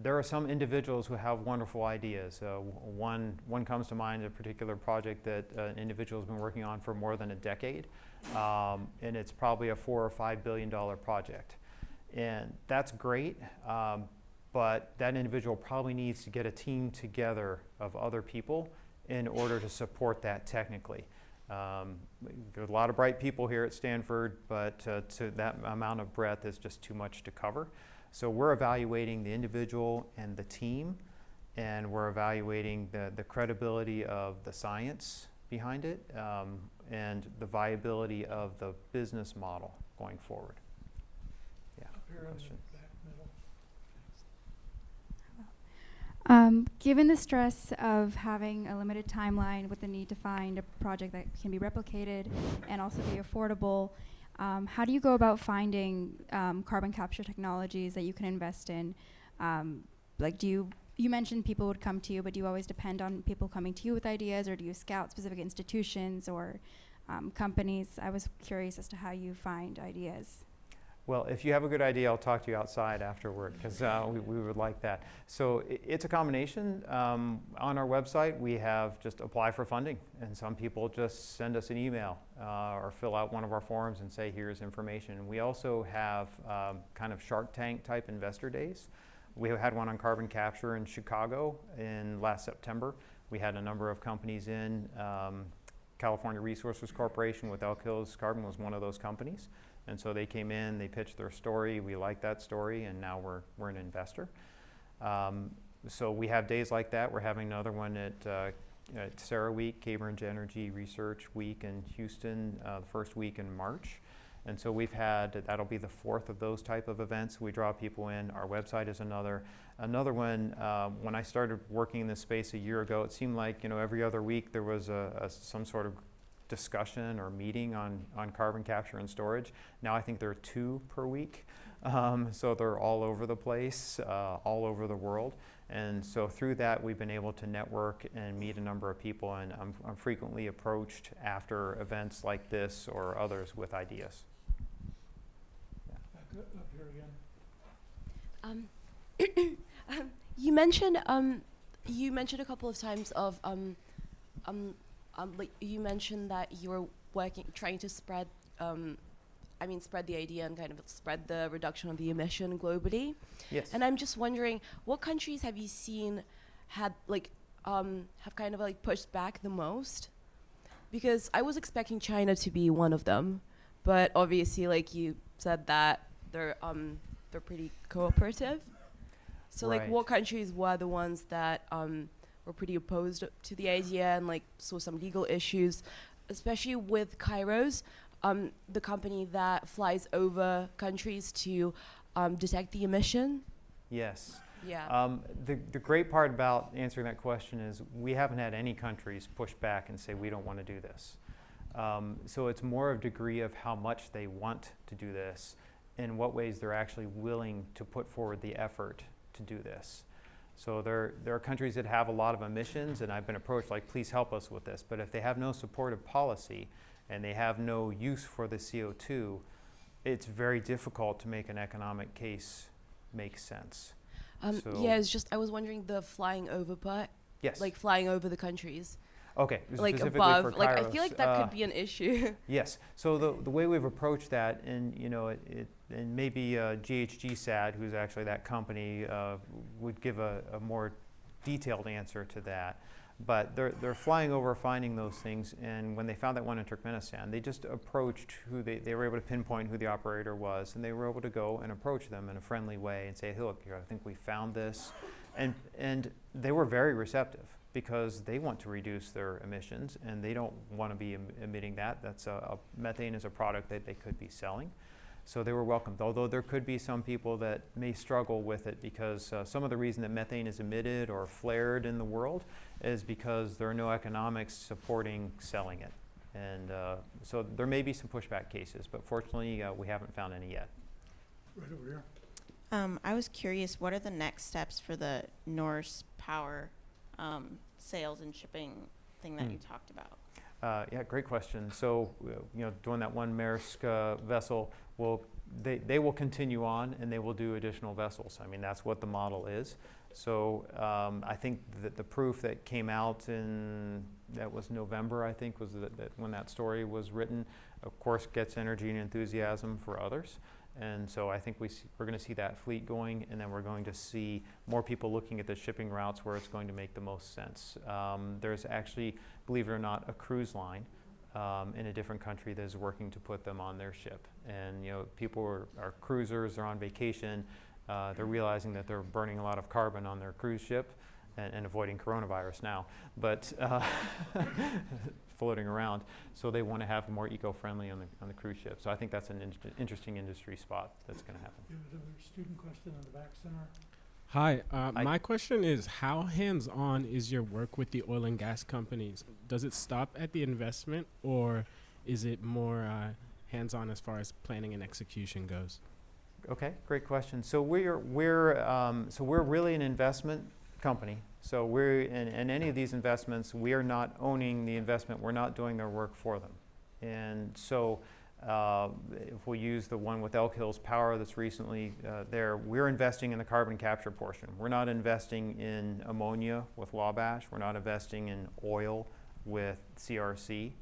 there are some individuals who have wonderful ideas. One comes to mind, a particular project that an individual has been working on for more than a decade, and it's probably a $4 or $5 billion project. And that's great, but that individual probably needs to get a team together of other people in order to support that technically. There's a lot of bright people here at Stanford, but to that amount of breadth is just too much to cover. So we're evaluating the individual and the team, and we're evaluating the credibility of the science behind it, and the viability of the business model going forward. Yeah. Up here on the Question. back middle. Given the stress of having a limited timeline with the need to find a project that can be replicated and also be affordable, how do you go about finding carbon capture technologies that you can invest in? Like, you mentioned people would come to you, but do you always depend on people coming to you with ideas, or do you scout specific institutions or companies? I was curious as to how you find ideas. Well, if you have a good idea, I'll talk to you outside afterward, because we would like that. So it's a combination. On our website, we have just apply for funding, and some people just send us an email or fill out one of our forms and say, here's information. We also have kind of Shark Tank type investor days. We had one on carbon capture in Chicago in last September. We had a number of companies in. California Resources Corporation with Elk Hills Carbon was one of those companies. And so they came in, they pitched their story, we liked that story, and now we're an investor. So we have days like that. We're having another one at Sarah Week, Cambridge Energy Research Week in Houston, the first week in March. And so we've had, that'll be the fourth of those type of events. We draw people in. Our website is another one. When I started working in this space a year ago, it seemed like, every other week there was some sort of discussion or meeting on carbon capture and storage. Now I think there are 2 per week. So they're all over the place, all over the world. And so through that, we've been able to network and meet a number of people, and I'm frequently approached after events like this or others with ideas. Back up here again. You mentioned a couple of times of like you mentioned that you were trying to spread the idea and kind of spread the reduction of the emission globally. Yes. And I'm just wondering, what countries have you seen have kind of like pushed back the most? Because I was expecting China to be one of them, but obviously, like you said, that they're pretty cooperative. So Right. like, what countries were the ones that were pretty opposed to the idea and like saw some legal issues, especially with Kairos, the company that flies over countries to detect the emission? Yes. Yeah. The great part about answering that question is we haven't had any countries push back and say we don't want to do this. So it's more of degree of how much they want to do this, in what ways they're actually willing to put forward the effort to do this. So there are countries that have a lot of emissions, and I've been approached like, please help us with this. But if they have no supportive policy and they have no use for the CO2, it's very difficult to make an economic case make sense. Yeah, it's just I was wondering the flying over part, Yes. like flying over the countries, Okay. like Specifically above. for Like I feel Kairos, like that could be an issue. Yes. So the way we've approached that, and and maybe GHG SAD, who's actually that company, would give a more detailed answer to that. But they're flying over, finding those things, and when they found that one in Turkmenistan, they just approached who they were able to pinpoint who the operator was, and they were able to go and approach them in a friendly way and say, hey, look, I think we found this, and they were very receptive, because they want to reduce their emissions and they don't want to be emitting that. That's methane is a product that they could be selling. So they were welcomed, although there could be some people that may struggle with it, because some of the reason that methane is emitted or flared in the world is because there are no economics supporting selling it. And so there may be some pushback cases, but fortunately we haven't found any yet. Right over here. I was curious, what are the next steps for the Norse power sales and shipping thing that you talked about? Yeah, great question. So, doing that one Maersk vessel, they will continue on and they will do additional vessels. I mean, that's what the model is. So I think that the proof that came out that was November, I think, was that when that story was written, of course, gets energy and enthusiasm for others. And so I think we're going to see that fleet going, and then we're going to see more people looking at the shipping routes where it's going to make the most sense. There's actually, believe it or not, a cruise line in a different country that is working to put them on their ship. And people are cruisers, they're on vacation, they're realizing that they're burning a lot of carbon on their cruise ship and avoiding coronavirus now, but floating around. So they want to have more eco-friendly on the cruise ship. So I think that's an interesting industry spot that's going to happen. You have a student question on the back center. Hi, my question is, how hands-on is your work with the oil and gas companies? Does it stop at the investment, or is it more hands-on as far as planning and execution goes? Okay, great question. So we're really an investment company. So we're in any of these investments, we are not owning the investment. We're not doing their work for them. And so if we use the one with Elk Hills Power that's recently there, we're investing in the carbon capture portion. We're not investing in ammonia with Wabash. We're not investing in oil with CRC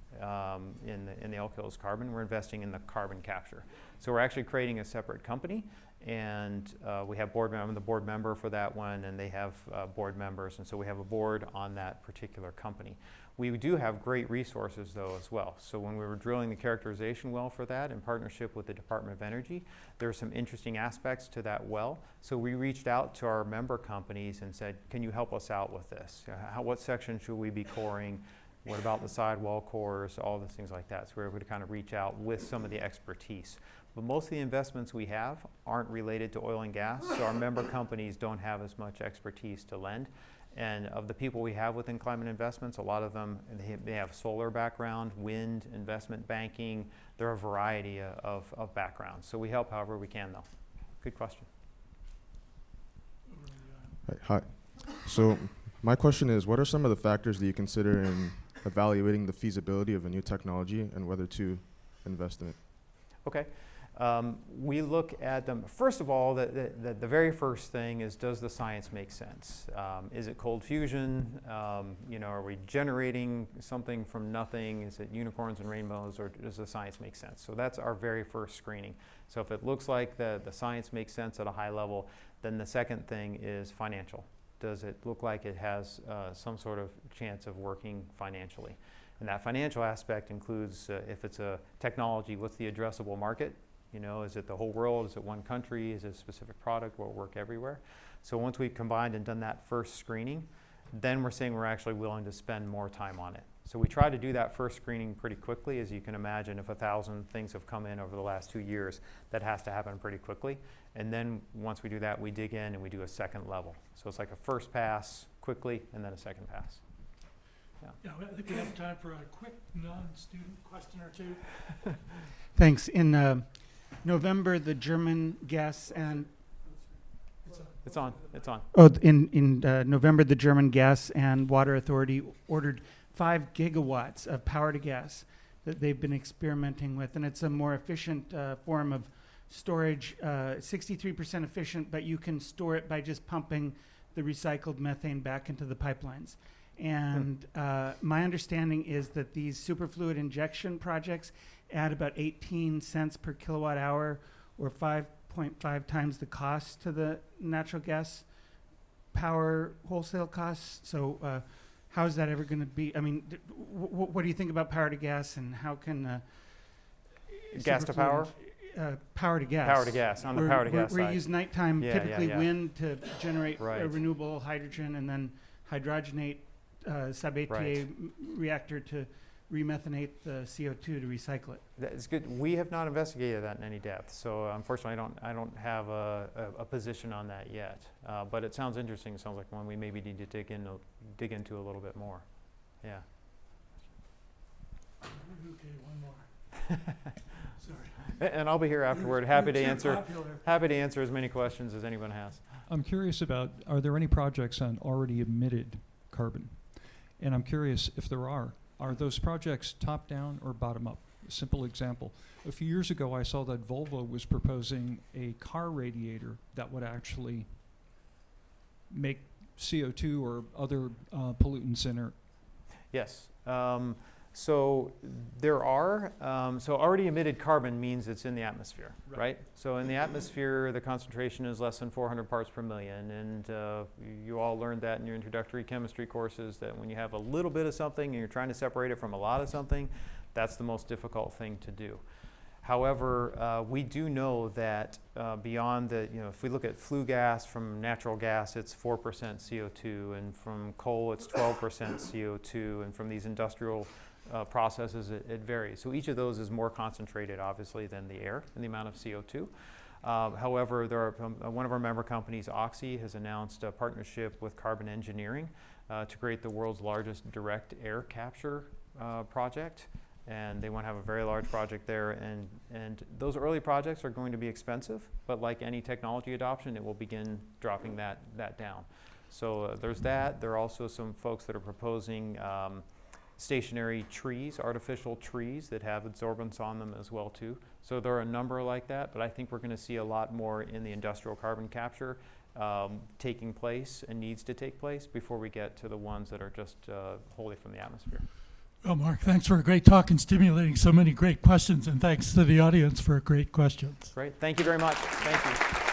in the Elk Hills carbon. We're investing in the carbon capture. So we're actually creating a separate company, and we have I'm the board member for that one, and they have board members, and so we have a board on that particular company. We do have great resources though as well. So when we were drilling the characterization well for that in partnership with the Department of Energy, there are some interesting aspects to that well. So we reached out to our member companies and said, can you help us out with this? What section should we be coring? What about the sidewall cores? All the things like that. So we're able to kind of reach out with some of the expertise. But most of the investments we have aren't related to oil and gas, so our member companies don't have as much expertise to lend. And of the people we have within Climate Investments, a lot of them, they have solar background, wind, investment banking. There are a variety of backgrounds. So we help however we can, though. Good question. Hi. So my question is, what are some of the factors that you consider in evaluating the feasibility of a new technology and whether to invest in it? Okay. We look at them, first of all, the very first thing is, does the science make sense? Is it cold fusion? Are we generating something from nothing? Is it unicorns and rainbows, or does the science make sense? So that's our very first screening. So if it looks like the science makes sense at a high level, then the second thing is financial. Does it look like it has some sort of chance of working financially? And that financial aspect includes, if it's a technology, what's the addressable market? Is it the whole world? Is it one country? Is it a specific product? Will it work everywhere? So once we've combined and done that first screening, then we're saying we're actually willing to spend more time on it. So we try to do that first screening pretty quickly. As you can imagine, if 1,000 things have come in over the last 2 years, that has to happen pretty quickly. And then once we do that, we dig in and we do a second level. So it's like a first pass quickly and then a second pass. Yeah, I think we have time for a quick non-student question or two. Thanks. In November, the German gas and It's on. in November, the German Gas and Water Authority ordered 5 gigawatts of power to gas that they've been experimenting with, and it's a more efficient form of storage, 63% efficient, but you can store it by just pumping the recycled methane back into the pipelines. And my understanding is that these superfluid injection projects add about 18 cents per kilowatt hour, or 5.5 times the cost to the natural gas power wholesale costs. So how is that ever going to be? I mean, what do you think about power to gas, and how can Gas to power? Power to gas. Power to gas, on the power to gas We side. use nighttime, typically yeah. wind, to generate Right. renewable hydrogen, and then hydrogenate sub-ATA Right. reactor to remethanate the CO2 to recycle it. That's good. We have not investigated that in any depth, so unfortunately I don't have a position on that yet. But it sounds interesting. It sounds like one we maybe need to dig into a little bit more. Yeah. Okay, one more. Sorry. And I'll be here afterward, happy to You're too answer, popular. happy to answer as many questions as anyone has. I'm curious about, are there any projects on already emitted carbon? And I'm curious if there are those projects top down or bottom up? A simple example. A few years ago, I saw that Volvo was proposing a car radiator that would actually make CO2 or other pollutants in it. Yes. So there are, so already emitted carbon means it's in the atmosphere, right? So in the atmosphere, the concentration is less than 400 parts per million. And you all learned that in your introductory chemistry courses, that when you have a little bit of something and you're trying to separate it from a lot of something, that's the most difficult thing to do. However, we do know that beyond the, if we look at flue gas, from natural gas, it's 4% CO2, and from coal, it's 12% CO2, and from these industrial processes, it varies. So each of those is more concentrated, obviously, than the air in the amount of CO2. However, there are, one of our member companies, OGCI, has announced a partnership with Carbon Engineering to create the world's largest direct air capture project. And they want to have a very large project there. And those early projects are going to be expensive, but like any technology adoption, it will begin dropping that down. So there's that. There are also some folks that are proposing stationary trees, artificial trees that have adsorbents on them as well too. So there are a number like that, but I think we're going to see a lot more in the industrial carbon capture taking place and needs to take place before we get to the ones that are just wholly from the atmosphere. Well, Mark, thanks for a great talk and stimulating so many great questions, and thanks to the audience for great questions. Great. Thank you very much. Thank you.